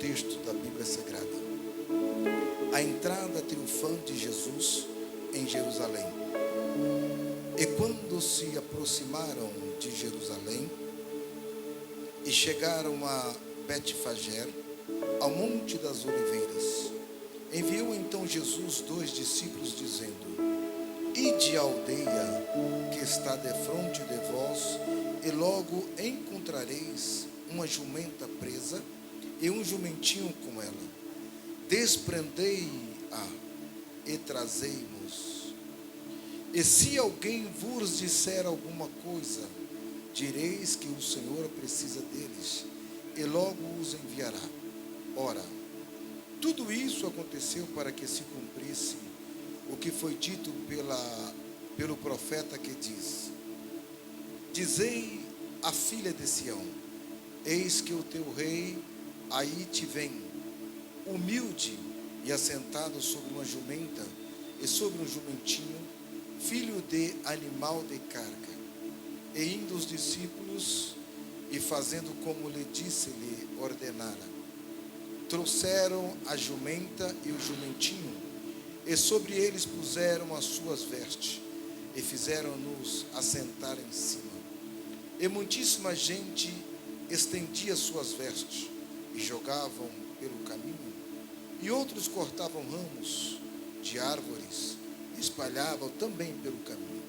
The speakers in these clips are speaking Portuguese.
texto da Bíblia Sagrada. A entrada triunfante de Jesus em Jerusalém. E quando se aproximaram de Jerusalém e chegaram a Betfagé, ao Monte das Oliveiras, enviou então Jesus 2 discípulos, dizendo: Ide à aldeia que está defronte de vós, e logo encontrareis uma jumenta presa e um jumentinho com ela. Desprendei-a e trazei-mos. E se alguém vos disser alguma coisa, direis que o Senhor precisa deles, e logo os enviará. Ora, tudo isso aconteceu para que se cumprisse o que foi dito pelo profeta, que diz: Dizei à filha de Sião: eis que o teu rei aí te vem, humilde e assentado sobre uma jumenta e sobre um jumentinho, filho de animal de carga. E indo os discípulos, e fazendo como lhe disse-lhe ordenara, trouxeram a jumenta e o jumentinho, e sobre eles puseram as suas vestes, e fizeram-nos assentar em cima. E muitíssima gente estendia suas vestes, e jogavam pelo caminho, e outros cortavam ramos de árvores, e espalhavam também pelo caminho.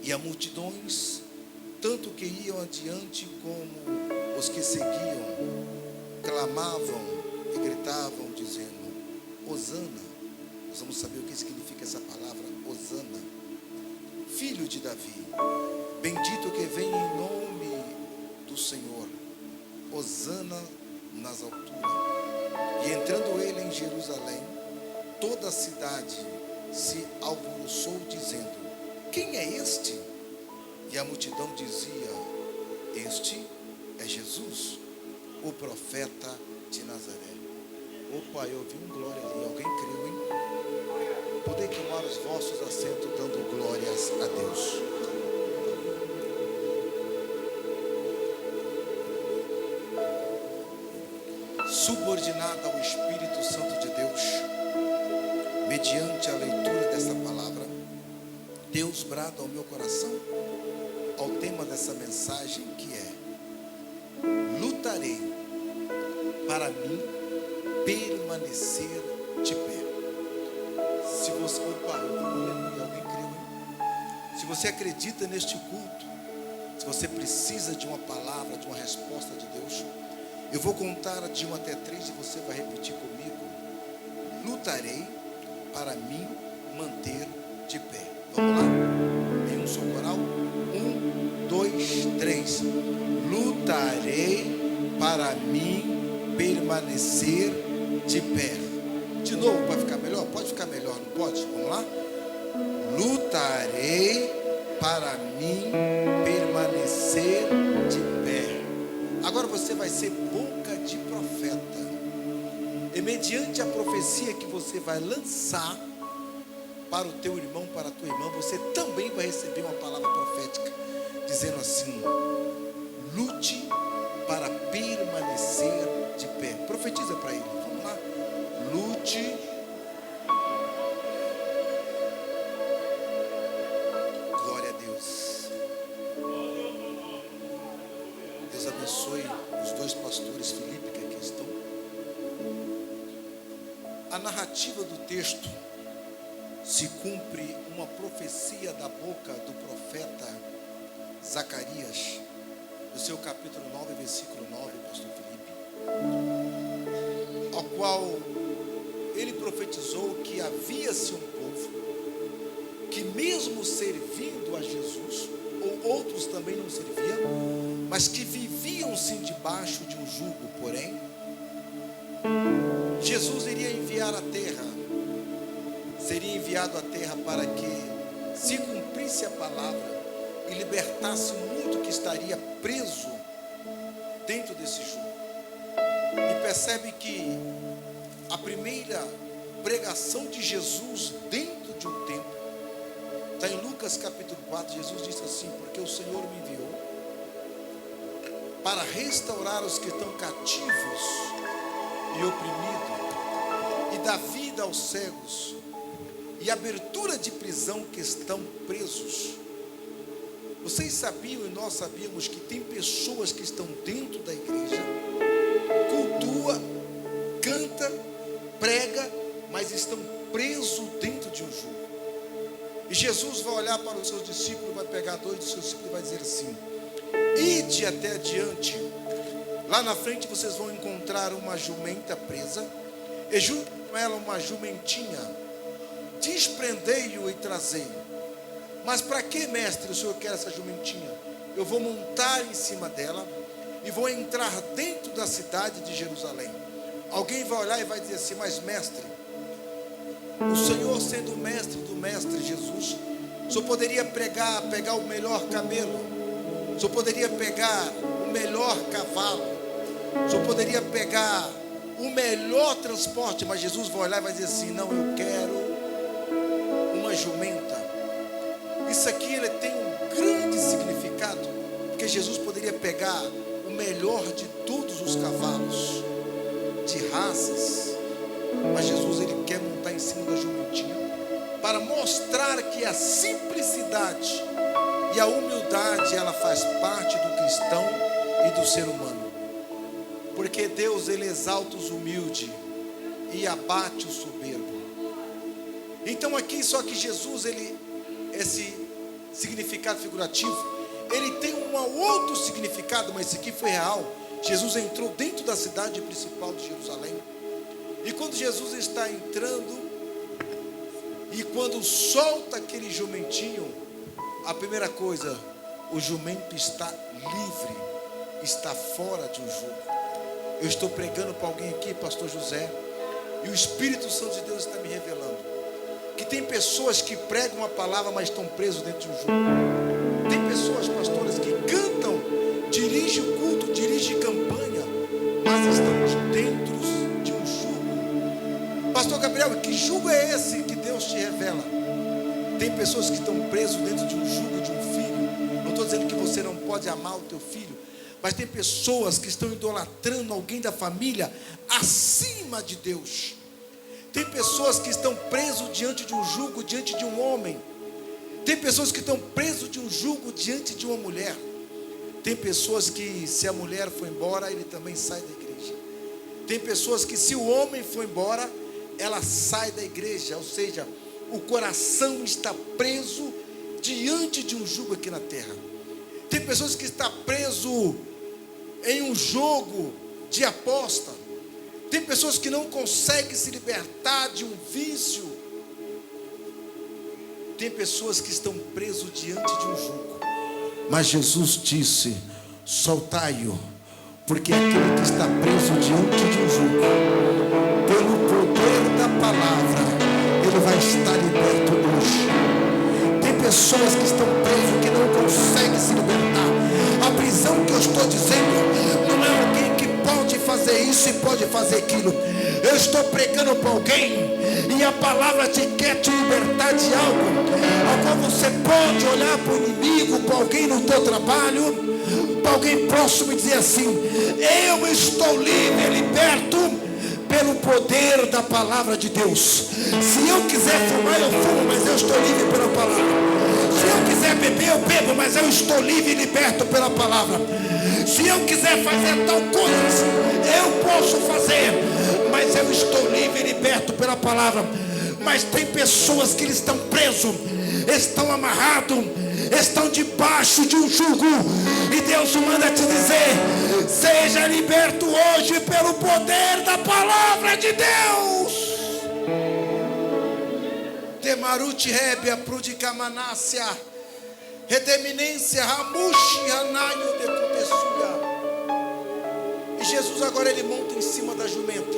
E a multidões, tanto que iam adiante como os que seguiam, clamavam e gritavam, dizendo: Hosana. Nós vamos saber o que significa essa palavra, Hosana, filho de Davi, bendito que vem em nome do Senhor, Hosana nas alturas. E entrando ele em Jerusalém, toda a cidade se alvoroçou, dizendo: quem é este? E a multidão dizia: este é Jesus, o profeta de Nazaré. Opa, eu ouvi um glória ali. Alguém creu, hein? Podem tomar os vossos assentos, dando glórias a Deus. Subordinada ao Espírito Santo de Deus, mediante a leitura dessa palavra, Deus brada ao meu coração ao tema dessa mensagem, que é: lutarei para mim permanecer de pé. Se você, alguém creu, hein? Se você acredita neste culto, se você precisa de uma palavra, de uma resposta de Deus, eu vou contar de 1 até 3 e você vai repetir comigo: lutarei para me manter de pé. Vamos lá? Em um só coral? 1, 2, 3. Lutarei para mim permanecer de pé. De novo, vai ficar melhor? Pode ficar melhor, não pode? Vamos lá? Lutarei para mim permanecer de pé. Agora você vai ser boca de profeta. E mediante a profecia que você vai lançar para o teu irmão, para a tua irmã, você também vai receber uma palavra profética, dizendo assim: lute para permanecer de pé. Profetiza para ele, vamos lá. Lute. Glória a Deus. Deus abençoe os dois pastores Felipe que aqui estão. A narrativa do texto se cumpre uma profecia da boca do profeta Zacarias, no seu capítulo 9, versículo 9, pastor Felipe, ao qual ele profetizou que havia-se um povo que, mesmo servindo a Jesus, ou outros também não serviam, mas que viviam-se debaixo de um jugo. Porém, Jesus iria enviar a terra, seria enviado à terra para que se cumprisse a palavra e libertasse muito que estaria preso dentro desse jugo. E percebe que a primeira pregação de Jesus dentro de um templo está em Lucas capítulo 4. Jesus disse assim: porque o Senhor me enviou para restaurar os que estão cativos e oprimido, e dá vida aos cegos, e abertura de prisão que estão presos. Vocês sabiam e nós sabíamos que tem pessoas que estão dentro da igreja, cultua, canta, prega, mas estão presos dentro de um jugo. E Jesus vai olhar para os seus discípulos, vai pegar dois dos seus discípulos e vai dizer assim: ide até adiante, lá na frente vocês vão encontrar uma jumenta presa, e junto com ela uma jumentinha, desprendei-o e trazei-o. Mas para que, mestre, o senhor quer essa jumentinha? Eu vou montar em cima dela e vou entrar dentro da cidade de Jerusalém. Alguém vai olhar e vai dizer assim: mas mestre, o Senhor sendo o mestre do mestre Jesus, o senhor poderia pegar o melhor camelo, o senhor poderia pegar o melhor cavalo, o senhor poderia pegar o melhor transporte, mas Jesus vai olhar e vai dizer assim: não, eu quero uma jumenta. Isso aqui ele tem um grande significado, porque Jesus poderia pegar o melhor de todos os cavalos, de raças, mas Jesus ele quer montar em cima da jumentinha, para mostrar que a simplicidade e a humildade, ela faz parte do cristão e do ser humano, porque Deus ele exalta os humildes e abate o soberbo. Então aqui só que Jesus esse significado figurativo, ele tem um outro significado, mas esse aqui foi real. Jesus entrou dentro da cidade principal de Jerusalém, e quando Jesus está entrando, e quando solta aquele jumentinho, a primeira coisa, o jumento está livre, está fora de um jugo. Eu estou pregando para alguém aqui, pastor José, e o Espírito Santo de Deus está me revelando que tem pessoas que pregam a palavra, mas estão presos dentro de um jugo. Tem pessoas, pastores, que cantam, dirigem o culto, dirigem campanha, mas estamos dentro de um jugo. Pastor Gabriel, que jugo é esse que Deus te revela? Tem pessoas que estão presas dentro de um jugo de um filho. Não estou dizendo que você não pode amar o teu filho, mas tem pessoas que estão idolatrando alguém da família acima de Deus. Tem pessoas que estão presas diante de um jugo, diante de um homem. Tem pessoas que estão presas de um jugo diante de uma mulher. Tem pessoas que, se a mulher for embora, ele também sai da igreja. Tem pessoas que, se o homem for embora, ela sai da igreja. Ou seja, o coração está preso diante de um jugo aqui na terra. Tem pessoas que estão preso em um jogo de aposta. Tem pessoas que não conseguem se libertar de um vício. Tem pessoas que estão presas diante de um jugo. Mas Jesus disse: soltai-o, porque aquele que está preso diante de um jugo, pelo poder da palavra, ele vai estar liberto hoje. Tem pessoas que estão presas, que não conseguem se libertar. A prisão que eu estou dizendo não é alguém que pode fazer isso e pode fazer aquilo. Eu estou pregando para alguém, e a palavra quer te libertar de algo, ao qual você pode olhar para o inimigo, para alguém no teu trabalho, para alguém próximo e dizer assim: eu estou livre e liberto pelo poder da palavra de Deus. Se eu quiser fumar, eu fumo, mas eu estou livre pela palavra. Se eu quiser beber, eu bebo, mas eu estou livre e liberto pela palavra. Se eu quiser fazer tal coisa, eu posso fazer, mas eu estou livre e liberto pela palavra. Mas tem pessoas que estão presos, estão amarrados, estão debaixo de um jugo, e Deus manda te dizer: seja liberto hoje pelo poder da palavra de Deus. Demaruti Rebia Prudicamanácia Redeminência Ramushi Anaio de Cutessuia. E Jesus agora ele monta em cima da jumenta.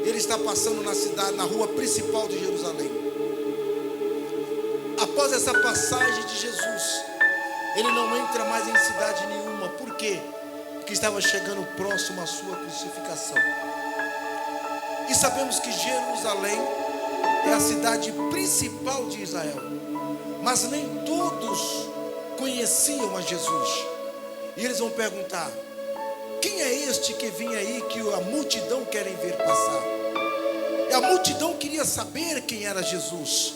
Ele está passando na cidade, na rua principal de Jerusalém. Após essa passagem de Jesus, ele não entra mais em cidade nenhuma. Por quê? Porque estava chegando próximo à sua crucificação. E sabemos que Jerusalém é a cidade principal de Israel, mas nem todos conheciam a Jesus. E eles vão perguntar: quem é este que vem aí que a multidão querem ver passar? E a multidão queria saber quem era Jesus.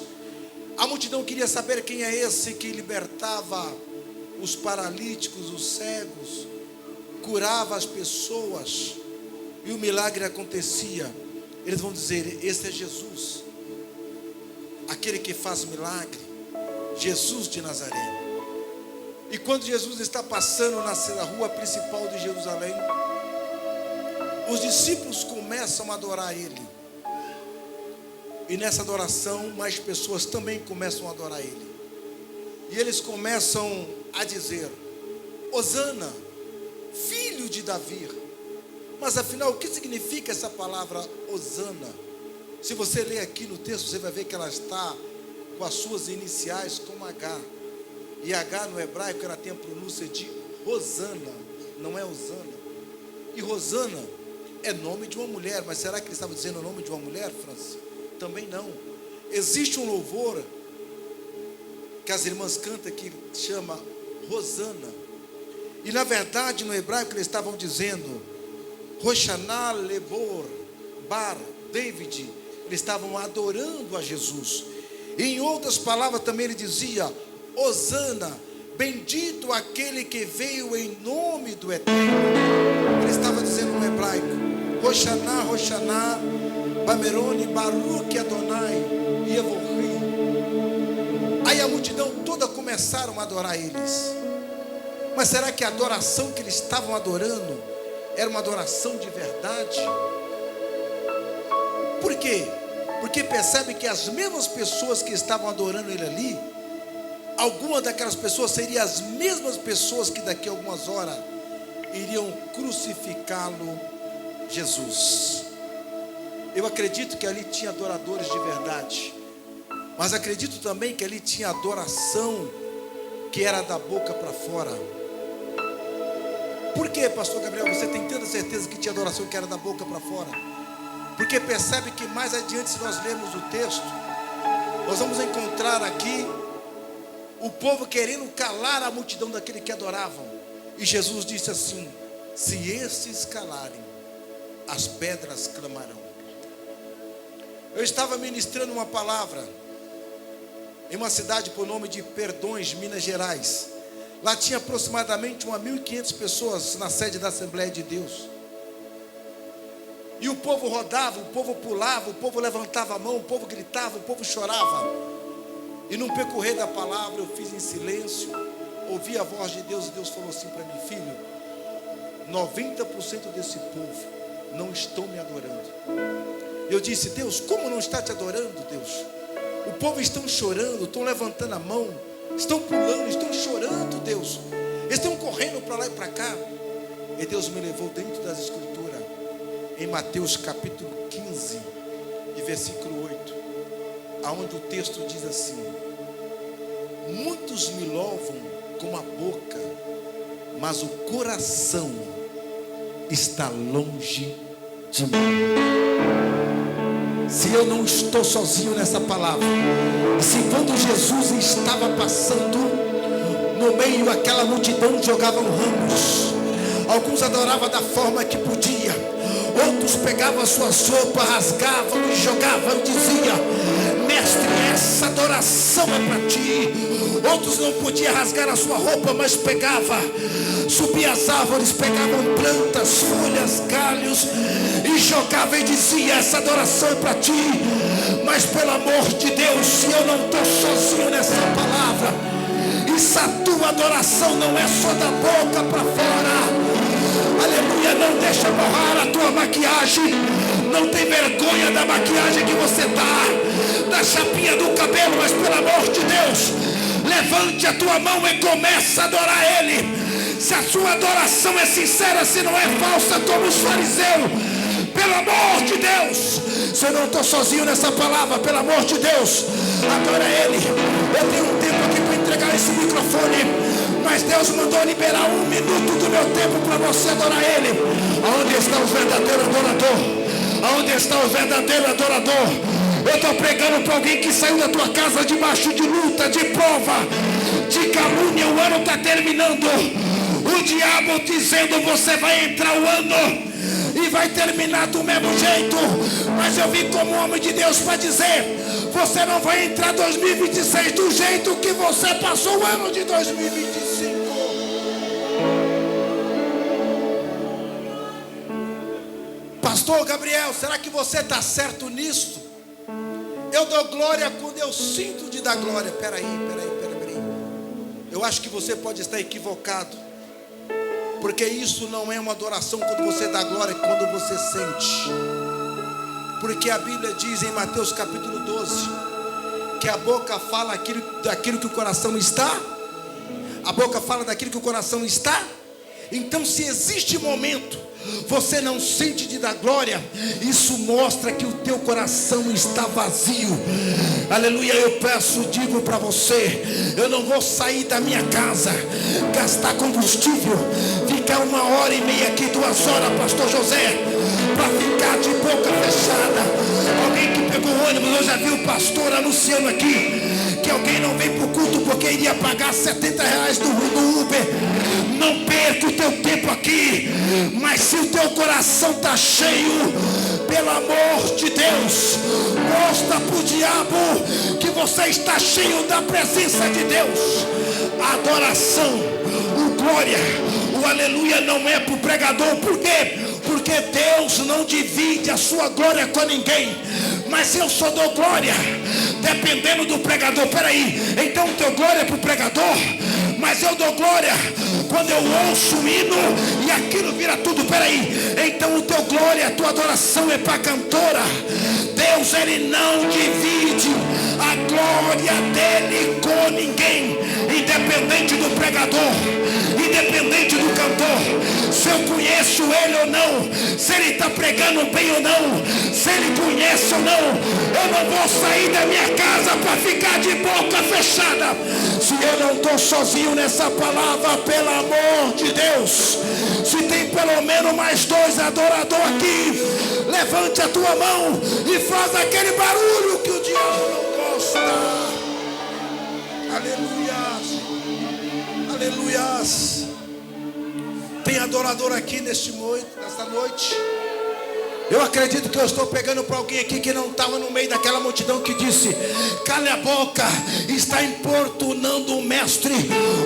A multidão queria saber quem é esse que libertava os paralíticos, os cegos, curava as pessoas e o milagre acontecia. Eles vão dizer: esse é Jesus, aquele que faz milagre, Jesus de Nazaré. E quando Jesus está passando na rua principal de Jerusalém, os discípulos começam a adorar Ele. E nessa adoração, mais pessoas também começam a adorar Ele. E eles começam a dizer: Hosana, filho de Davi. Mas afinal, o que significa essa palavra Hosana? Se você ler aqui no texto, você vai ver que ela está com as suas iniciais como H. E H no hebraico ela tem a pronúncia de Rosana, não é Hosana. E Rosana é nome de uma mulher, mas será que ele estava dizendo o nome de uma mulher, França? Também não. Existe um louvor que as irmãs cantam que chama Rosana. E na verdade no hebraico eles estavam dizendo Roshaná Lebor Bar David. Eles estavam adorando a Jesus. E em outras palavras também ele dizia: Hosana, bendito aquele que veio em nome do Eterno. Ele estava dizendo no hebraico: Roshaná, Roshaná, Bamerone, Baruch Adonai, Yevorri. Aí a multidão toda começaram a adorar eles. Mas será que a adoração que eles estavam adorando era uma adoração de verdade? Por quê? Porque percebe que as mesmas pessoas que estavam adorando ele ali, algumas daquelas pessoas seriam as mesmas pessoas que daqui a algumas horas iriam crucificá-lo, Jesus. Eu acredito que ali tinha adoradores de verdade, mas acredito também que ali tinha adoração que era da boca para fora. Por que, pastor Gabriel, você tem tanta certeza que tinha adoração que era da boca para fora? Porque percebe que mais adiante, se nós lermos o texto, nós vamos encontrar aqui o povo querendo calar a multidão daquele que adoravam. E Jesus disse assim: se esses calarem, as pedras clamarão. Eu estava ministrando uma palavra em uma cidade por nome de Perdões, Minas Gerais. Lá tinha aproximadamente 1.500 pessoas na sede da Assembleia de Deus. E o povo rodava, o povo pulava, o povo levantava a mão, o povo gritava, o povo chorava. E num percorrer da palavra eu fiz em silêncio, ouvi a voz de Deus, e Deus falou assim para mim: filho, 90% desse povo não estão me adorando. Eu disse: Deus, como não está te adorando, Deus? O povo estão chorando, estão levantando a mão, estão pulando, estão chorando, Deus. Estão correndo para lá e para cá. E Deus me levou dentro das Escrituras, em Mateus capítulo 15, e versículo 8, aonde o texto diz assim: muitos me louvam com a boca, mas o coração está longe de mim. Se eu não estou sozinho nessa palavra, e se quando Jesus estava passando no meio, aquela multidão jogavam ramos, alguns adoravam da forma que podia, outros pegavam as suas roupas, rasgavam e jogavam e diziam: mestre, essa adoração é para ti. Outros não podiam rasgar a sua roupa, mas pegava, subia as árvores, pegavam plantas, folhas, galhos e jogava e dizia: essa adoração é para ti. Mas pelo amor de Deus, se eu não estou sozinho nessa palavra, e se a tua adoração não é só da boca para fora, aleluia, não deixa borrar a tua maquiagem, não tem vergonha da maquiagem que você dá, da chapinha do cabelo, mas pelo amor de Deus, levante a tua mão e comece a adorar Ele. Se a sua adoração é sincera, se não é falsa como os fariseus, pelo amor de Deus, se eu não estou sozinho nessa palavra, pelo amor de Deus, adora Ele. Eu tenho um tempo aqui para entregar esse microfone, mas Deus mandou liberar 1 minuto do meu tempo para você adorar Ele. Aonde está o verdadeiro adorador? Aonde está o verdadeiro adorador? Eu estou pregando para alguém que saiu da tua casa debaixo de luta, de prova, de calúnia. O ano está terminando, o diabo dizendo: você vai entrar o ano e vai terminar do mesmo jeito. Mas eu vim como homem de Deus para dizer: você não vai entrar 2026 do jeito que você passou o ano de 2025. Pastor Gabriel, será que você está certo nisso? Eu dou glória quando eu sinto de dar glória. Peraí. Eu acho que você pode estar equivocado, porque isso não é uma adoração quando você dá glória, é quando você sente. Porque a Bíblia diz em Mateus capítulo 12 que a boca fala daquilo que o coração está. A boca fala daquilo que o coração está. Então, se existe momento você não sente de dar glória, isso mostra que o teu coração está vazio. Aleluia. Eu digo para você: eu não vou sair da minha casa, gastar combustível, ficar 1h30 aqui, 2 horas, pastor José, para ficar de boca fechada. Alguém que pegou o ônibus, eu já vi o pastor anunciando aqui que alguém não vem para o culto porque iria pagar R$70 no Uber. Não perca o teu tempo aqui. Mas se o teu coração está cheio, pelo amor de Deus, mostra para o diabo que você está cheio da presença de Deus. A adoração, o glória, o aleluia não é para o pregador. Por quê? Porque Deus não divide a sua glória com ninguém. Mas eu só dou glória dependendo do pregador. Peraí, então o teu glória é para o pregador, mas eu dou glória quando eu ouço o hino e aquilo vira tudo. Peraí, então o teu glória, a tua adoração é para a cantora. Deus, ele não divide a glória dele com ninguém, independente do pregador, independente do cantor, se eu conheço ele ou não, se ele está pregando bem ou não, se ele conhece ou não. Eu não vou sair da minha casa para ficar de boca fechada. Se eu não estou sozinho nessa palavra, pelo amor de Deus, se tem pelo menos mais 2 adoradores aqui, levante a tua mão e faz aquele barulho que o diabo não gosta. Aleluias, aleluias. Tem adorador aqui nesta noite. Eu acredito que eu estou pegando para alguém aqui que não estava no meio daquela multidão que disse: cale a boca, está importunando o mestre.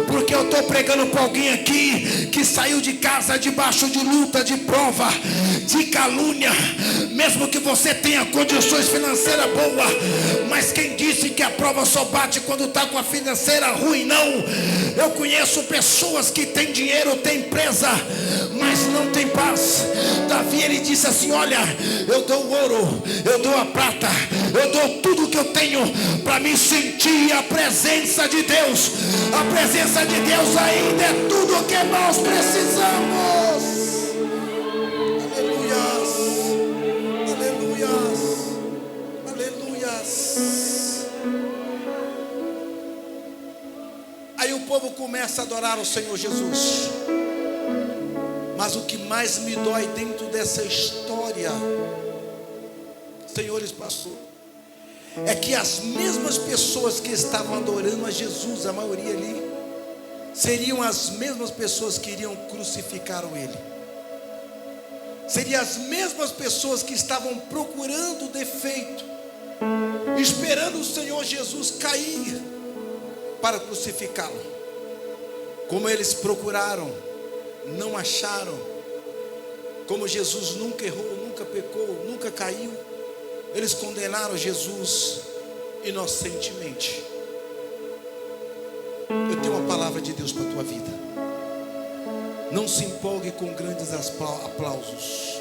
Porque eu estou pregando para alguém aqui que saiu de casa debaixo de luta, de prova, de calúnia. Mesmo que você tenha condições financeiras boas, mas quem disse que a prova só bate quando está com a financeira ruim? Não. Eu conheço pessoas que têm dinheiro, têm empresa, mas não tem paz. Davi, ele disse assim: olha, eu dou o ouro, eu dou a prata, eu dou tudo que eu tenho para me sentir a presença de Deus. A presença de Deus ainda é tudo que nós precisamos. Aleluias, aleluias, aleluias. Aí o povo começa a adorar o Senhor Jesus. Mas o que mais me dói dentro dessa história, senhores pastor, é que as mesmas pessoas que estavam adorando a Jesus, a maioria ali, seriam as mesmas pessoas que iriam crucificar ele. Seriam as mesmas pessoas que estavam procurando defeito, esperando o Senhor Jesus cair para crucificá-lo. Como eles procuraram, não acharam. Como Jesus nunca errou, nunca pecou, nunca caiu, eles condenaram Jesus inocentemente. Eu tenho uma palavra de Deus para a tua vida. Não se empolgue com grandes aplausos.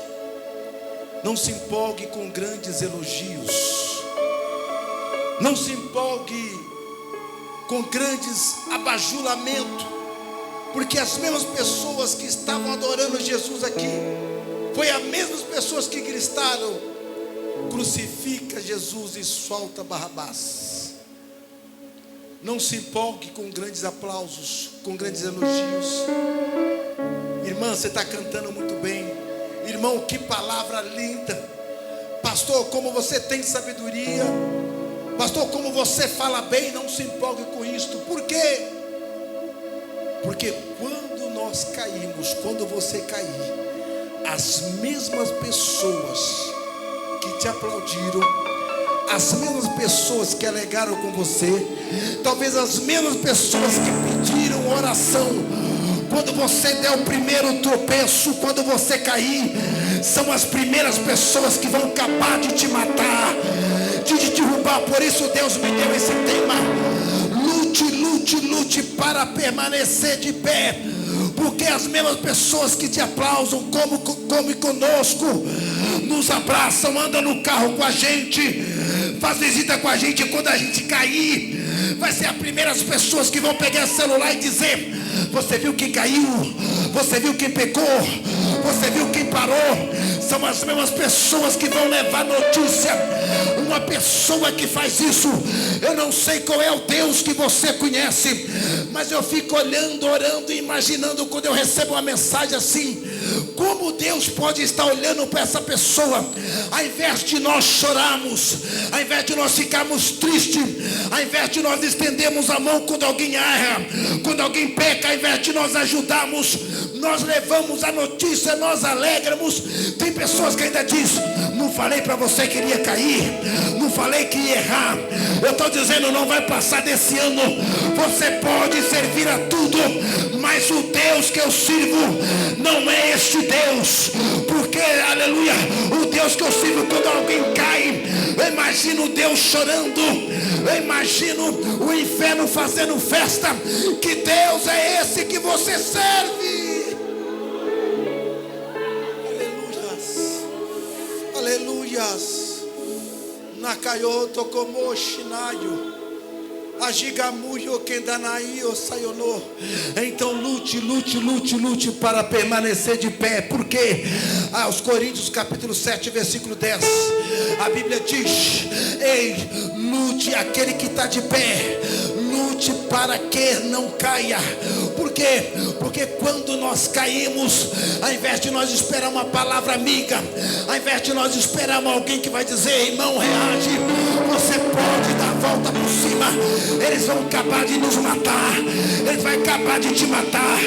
Não se empolgue com grandes elogios. Não se empolgue com grandes abajulamentos. Porque as mesmas pessoas que estavam adorando Jesus aqui, foi as mesmas pessoas que gritaram: crucifica Jesus e solta Barrabás. Não se empolgue com grandes aplausos, com grandes elogios. Irmã, você está cantando muito bem. Irmão, que palavra linda. Pastor, como você tem sabedoria. Pastor, como você fala bem. Não se empolgue com isto. Por quê? Porque quando nós caímos, quando você cair, as mesmas pessoas que te aplaudiram, as mesmas pessoas que alegaram com você, talvez as mesmas pessoas que pediram oração, quando você der o primeiro tropeço, quando você cair, são as primeiras pessoas que vão acabar de te matar, de te derrubar. Por isso Deus me deu esse tema: lute, lute, lute para permanecer de pé. Porque as mesmas pessoas que te aplaudam, como conosco, nos abraçam, andam no carro com a gente, faz visita com a gente. Quando a gente cair, vai ser as primeiras pessoas que vão pegar o celular e dizer: você viu quem caiu? Você viu quem pecou? Você viu quem parou? São as mesmas pessoas que vão levar notícia. Uma pessoa que faz isso, eu não sei qual é o Deus que você conhece, mas eu fico olhando, orando e imaginando, quando eu recebo uma mensagem assim, como Deus pode estar olhando para essa pessoa, ao invés de nós chorarmos, ao invés de nós ficarmos tristes, ao invés de nós estendermos a mão quando alguém erra, quando alguém peca, ao invés de nós ajudarmos, nós levamos a notícia, nós alegramos. Tem pessoas que ainda dizem: não falei para você que iria cair, não falei que ia errar. Eu estou dizendo, não vai passar desse ano. Você pode servir a tudo, mas o Deus que eu sirvo não é este Deus. Porque, aleluia, o Deus que eu sirvo, quando alguém cai, eu imagino Deus chorando, eu imagino o inferno fazendo festa. Que Deus é esse que você serve? Aleluias. Nakayoto como shinayo. Agigamuyo kendanai o sayono. Então lute, lute, lute, lute para permanecer de pé. Porque aos Coríntios capítulo 7 versículo 10, a Bíblia diz: ei, lute aquele que está de pé, lute para que não caia. Por quê? Porque quando nós caímos, ao invés de nós esperar uma palavra amiga, ao invés de nós esperarmos alguém que vai dizer: irmão, reage, você pode dar a volta por cima. Eles vão acabar de nos matar, eles vão acabar de te matar.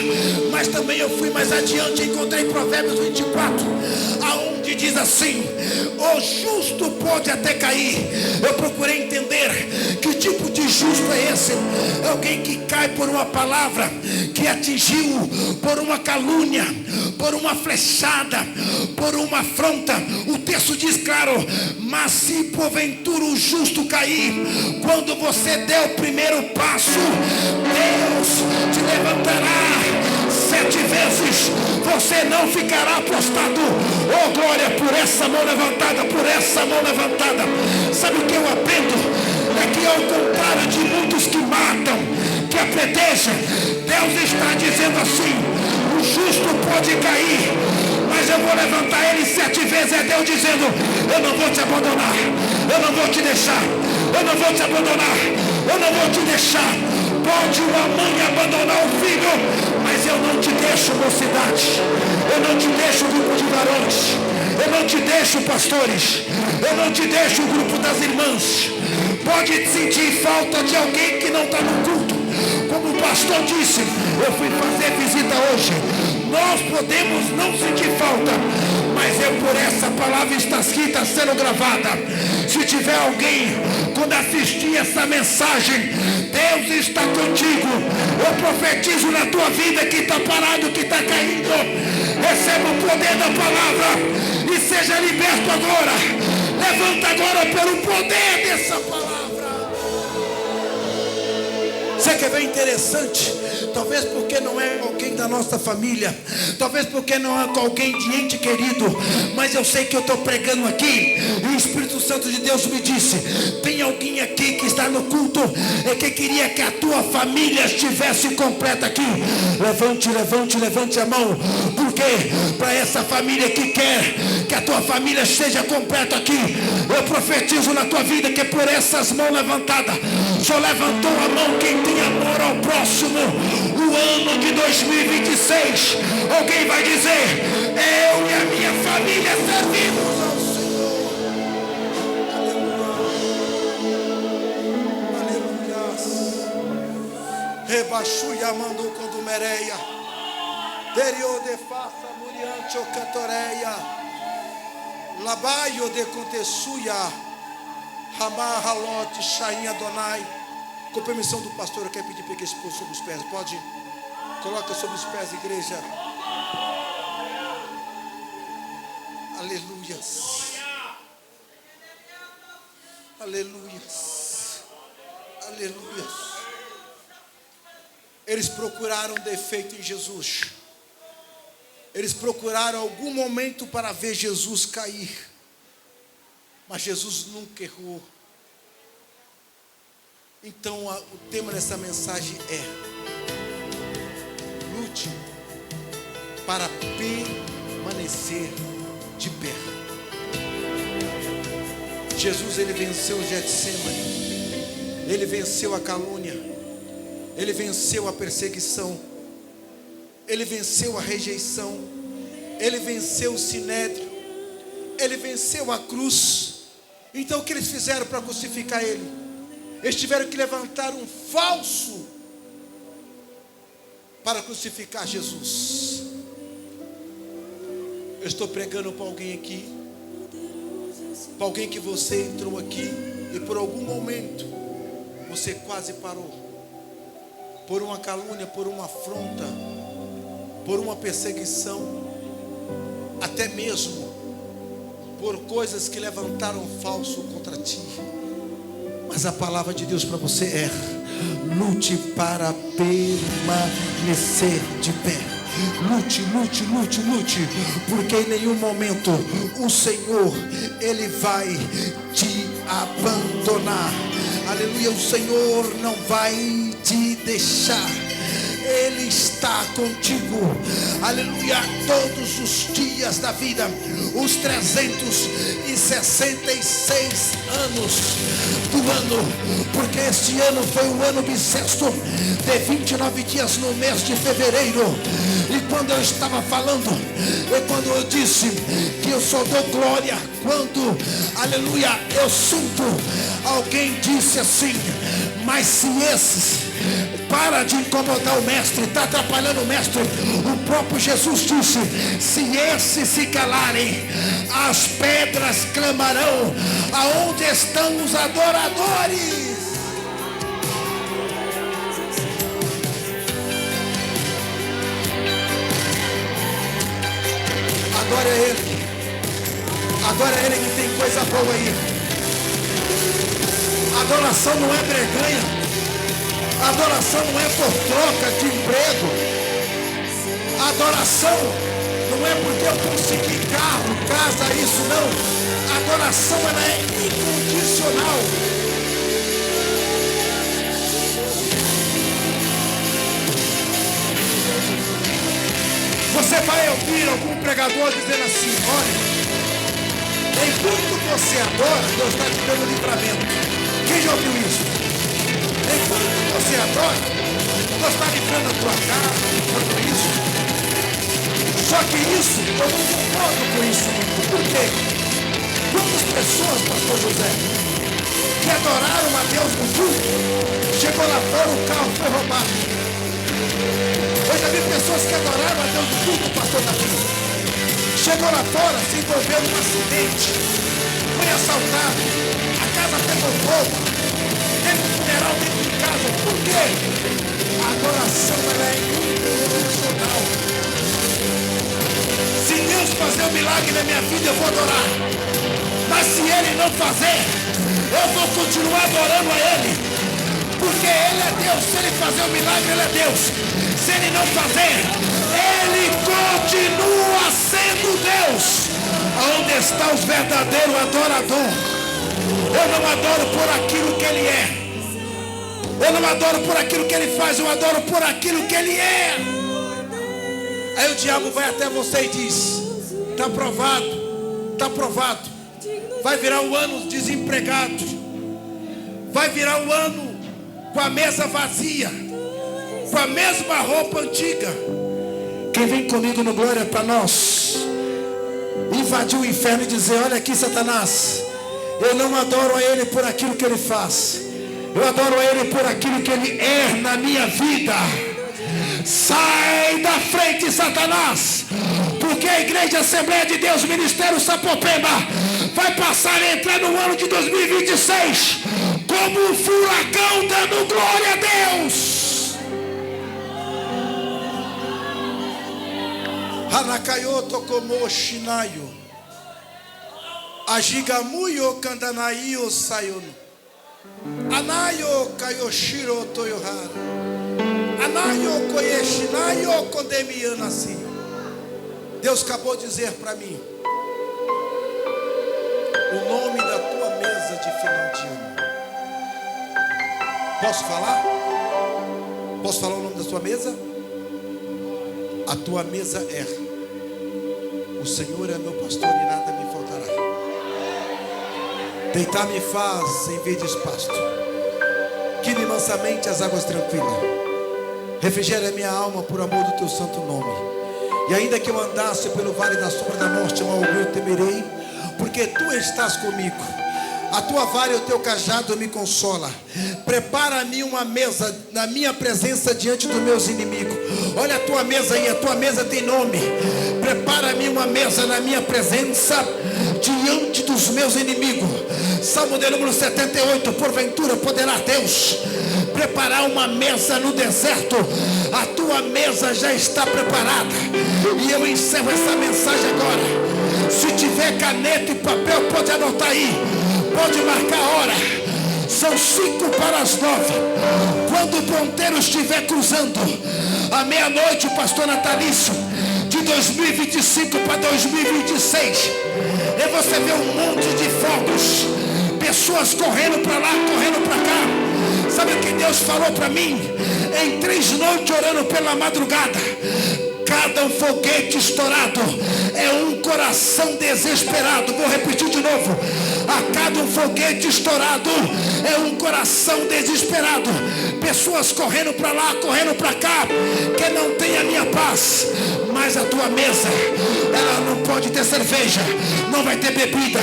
Mas também eu fui mais adiante, encontrei Provérbios 24, aonde diz assim: o justo pode até cair. Eu procurei entender que tipo de justo é esse. É alguém que cai por uma palavra que atingiu, por uma calúnia, por uma flechada, por uma afronta. O texto diz claro: mas se porventura o justo cair, quando você der o primeiro passo, Deus te levantará 7 vezes, você não ficará prostrado. Oh glória, por essa mão levantada, por essa mão levantada. Sabe o que eu aprendo? É que ao contrário de muitos que matam, que apedrejam, Deus está dizendo assim: o justo pode cair, mas eu vou levantar ele 7 vezes. É Deus dizendo: eu não vou te abandonar, eu não vou te deixar, eu não vou te abandonar, eu não vou te deixar. Pode uma mãe abandonar o filho, mas eu não te deixo, mocidade, eu não te deixo, grupo de varões, eu não te deixo, pastores, eu não te deixo, o grupo das irmãs. Pode sentir falta de alguém que não está no culto, como o pastor disse, eu fui fazer visita hoje. Nós podemos não sentir falta, mas por essa palavra está escrita, sendo gravada. Se tiver alguém, quando assistir essa mensagem, Deus está contigo. Eu profetizo na tua vida, que está parado, que está caindo, receba o poder da palavra e seja liberto agora. Levanta agora pelo poder dessa palavra. Você quer ver interessante? Talvez porque não é alguém da nossa família, talvez porque não é alguém de ente querido, mas eu sei que eu estou pregando aqui e o Espírito Santo de Deus me disse: tem alguém aqui que está no culto e que queria que a tua família estivesse completa aqui. Levante, levante, levante a mão. Porque para essa família que quer que a tua família esteja completa aqui, eu profetizo na tua vida que por essas mãos levantadas, só levantou a mão quem tem amor ao próximo. O ano de 2026, alguém vai dizer: eu e a minha família servimos ao Senhor. Aleluia. Rebaixu e amando quando mereia. Derio de faça muriante o catoreia. Labaio de contessuia. Ramar halote chainha donai. Com permissão do pastor, eu quero pedir para que esse povo sobre os pés. Pode? Coloca sobre os pés, igreja. Aleluias. Aleluias. Aleluias. Eles procuraram defeito em Jesus. Eles procuraram algum momento para ver Jesus cair. Mas Jesus nunca errou. Então o tema dessa mensagem é: lute para permanecer de pé. Jesus, ele venceu o Getsemane. Ele venceu a calúnia. Ele venceu a perseguição. Ele venceu a rejeição. Ele venceu o sinédrio. Ele venceu a cruz. Então o que eles fizeram para crucificar ele? Eles tiveram que levantar um falso para crucificar Jesus. Eu estou pregando para alguém aqui, para alguém que você entrou aqui e por algum momento você quase parou, por uma calúnia, por uma afronta, por uma perseguição, até mesmo por coisas que levantaram falso contra ti. Mas a palavra de Deus para você é: lute para permanecer de pé. Lute, lute, lute, lute, porque em nenhum momento o Senhor, ele vai te abandonar. Aleluia, o Senhor não vai te deixar. Ele está contigo, aleluia, todos os dias da vida, os 366 anos do ano, porque este ano foi o ano bissexto de 29 dias no mês de fevereiro. E quando eu estava falando, e quando eu disse que eu só dou glória quando, aleluia, eu sinto, alguém disse assim: mas se esses para de incomodar o mestre, está atrapalhando o mestre. O próprio Jesus disse: se esses se calarem, as pedras clamarão. Aonde estão os adoradores? Agora é Ele. Agora é Ele que tem coisa boa aí. Adoração não é breganha. Adoração não é por troca de emprego. Adoração não é porque eu consegui carro, casa, isso não. Adoração, ela é incondicional. Você vai ouvir algum pregador dizendo assim: olha, enquanto você adora, Deus está te dando livramento. Quem já ouviu isso? Enquanto você adora, Deus está livrando a tua casa, livrando isso. Só que isso, eu não concordo com isso. Por quê? Quantas pessoas, pastor José, que adoraram a Deus no culto, chegou lá fora, o carro foi roubado. Eu já vi pessoas que adoraram a Deus no culto, pastor Davi, chegou lá fora, se envolveu num acidente, foi assaltado, a casa pegou fogo, teve um funeral dentro de casa. Por quê? A adoração, ela é incondicional. Se Deus fazer um milagre na minha vida, eu vou adorar. Mas se Ele não fazer, eu vou continuar adorando a Ele. Porque Ele é Deus. Se Ele fazer um milagre, Ele é Deus. Se Ele não fazer, Ele continua sendo Deus. Aonde está os verdadeiros adoradores? Eu não adoro por aquilo que Ele é. Eu não adoro por aquilo que Ele faz. Eu adoro por aquilo que Ele é. Aí o diabo vai até você e diz: está aprovado, está aprovado. Vai virar um ano desempregado. Vai virar um ano com a mesa vazia, com a mesma roupa antiga. Quem vem comigo no glória para nós invadir o inferno e dizer: olha aqui, Satanás, eu não adoro a Ele por aquilo que Ele faz. Eu adoro a Ele por aquilo que Ele é na minha vida. Sai da frente, Satanás, porque a Igreja Assembleia de Deus, Ministério Sapopemba, vai passar a entrar no ano de 2026 como um furacão, dando glória a Deus. Hanakayoto como shinayo, ajigamuyo kandanaio sayono, anayo kayoshiro toyohara, anayo koyeshinayo kodemiyanasi. Deus acabou de dizer para mim o nome da tua mesa de final de ano. Posso falar? Posso falar o nome da tua mesa? A tua mesa é: o Senhor é meu pastor e nada me faltará. Deitar-me faz em verdes pasto, guie-me mansamente as águas tranquilas, refrigera minha alma por amor do teu santo nome. E ainda que eu andasse pelo vale da sombra da morte, mal algum eu temerei, porque tu estás comigo. A tua vara e o teu cajado me consola. Prepara-me uma mesa na minha presença diante dos meus inimigos. Olha a tua mesa aí, a tua mesa tem nome. Prepara-me uma mesa na minha presença diante dos meus inimigos. Salmo de número 78. Porventura poderá Deus preparar uma mesa no deserto? A tua mesa já está preparada. E eu encerro essa mensagem agora. Se tiver caneta e papel, pode anotar aí. Pode marcar a hora. São 5 para as 9. Quando o ponteiro estiver cruzando à meia-noite, o pastor natalício de 2025 para 2026, e você vê um monte de fogos, pessoas correndo para lá, correndo para cá. Sabe o que Deus falou para mim? Em 3 noites orando pela madrugada, cada um foguete estourado é um coração desesperado. Vou repetir de novo. A cada um foguete estourado é um coração desesperado. Pessoas correndo para lá, correndo para cá, que não tem a minha paz. Mas a tua mesa, ela não pode ter cerveja, não vai ter bebida,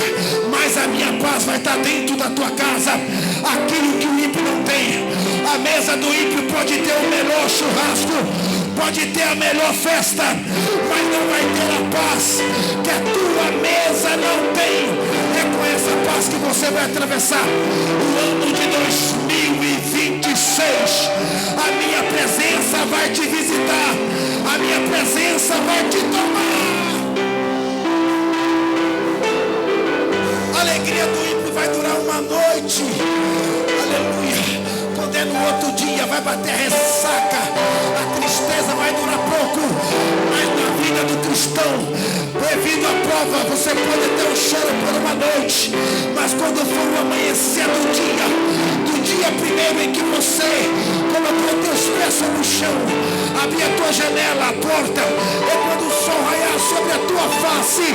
mas a minha paz vai estar dentro da tua casa. Aquilo que o ímpio não tem. A mesa do ímpio pode ter o melhor churrasco, pode ter a melhor festa, mas não vai ter a paz que a tua mesa não tem. É com essa paz que você vai atravessar o ano de 2026. A minha presença vai te visitar, a minha presença vai te tomar. A alegria do ímpio vai durar uma noite. Aleluia. Quando é no outro dia vai bater a ressaca. A tristeza vai durar pouco. Mas na vida do cristão, devido à prova, você pode ter um choro por uma noite, mas quando for o amanhecer do dia primeiro em que você colocou teus pés sobre o chão, abrir a tua janela, a porta, e quando o sol raiar sobre a tua face,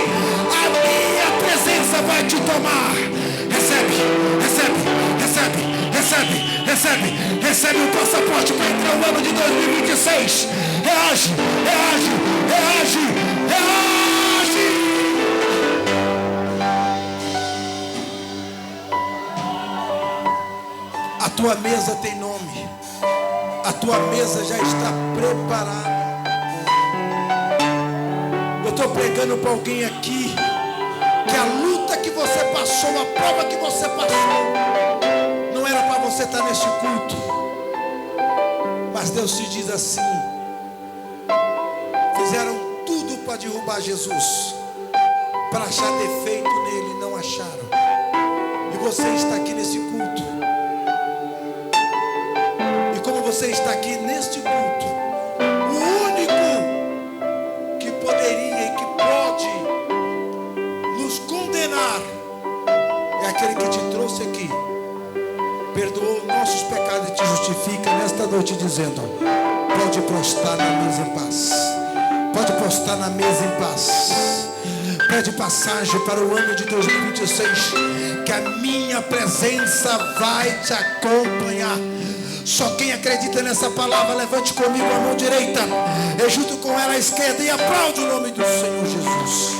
a minha presença vai te tomar. Recebe, recebe, recebe, recebe, recebe, recebe o passaporte para entrar no ano de 2026. Reage, reage, reage, reage. A tua mesa tem nome. A tua mesa já está preparada. Eu estou pregando para alguém aqui que a luta que você passou, a prova que você passou, não era para você estar neste culto. Mas Deus te diz assim: fizeram tudo para derrubar Jesus, para achar defeito nele, não acharam. E você está aqui nesse culto. E como você está aqui neste culto, o único que poderia e que pode nos condenar é aquele que te trouxe aqui, perdoou nossos pecados e te justifica nesta noite dizendo: pode prostrar na mesa em paz. Pode postar na mesa em paz. Pede passagem para o ano de 2026, que a minha presença vai te acompanhar. Só quem acredita nessa palavra, levante comigo a mão direita e junto com ela a esquerda e aplaude o nome do Senhor Jesus.